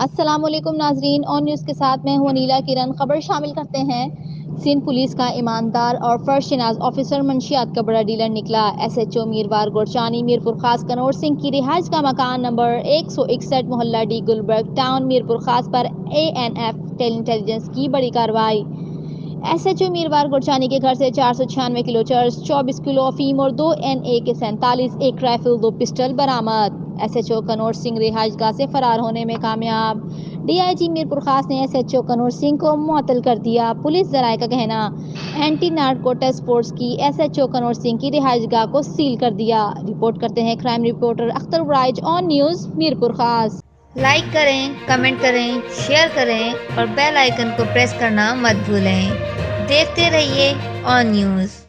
السلام علیکم ناظرین، آن نیوز کے ساتھ میں ہوں نیلا کرن۔ خبر شامل کرتے ہیں۔ سندھ پولیس کا ایماندار اور فرسٹ شناس آفیسر منشیات کا بڑا ڈیلر نکلا۔ S H O Mirwah Gorchani Mirpurkhas Kanwar Singh کی رہائش کا مکان نمبر 161 محلہ ڈی گلبرگ ٹاؤن میرپورخاص پر انٹیلیجنس کی بڑی کارروائی۔ S H O Mirwah Gorchani کے گھر سے 496 کلو چرس، 24 کلو افیم اور 2 این کے 47، ایک رائفل، 2 پسٹل برآمد۔ ایس ایچ او کنور سنگھ رہائش گاہ سے فرار ہونے میں کامیاب۔ ڈی آئی جی میرپورخاص نے ایس ایچ او کنور سنگھ کو معطل کر دیا۔ پولیس ذرائع کا کہنا، اینٹی نارکوٹکس فورس کی ایس ایچ او کنور سنگھ کی رہائش گاہ کو سیل کر دیا۔ رپورٹ کرتے ہیں کرائم رپورٹر اختر رائج، آن نیوز میرپورخاص۔ لائک کریں، کمنٹ کریں، شیئر کریں اور بیل آئیکن کو پریس کرنا مت بھولیں۔ دیکھتے رہیے آن نیوز۔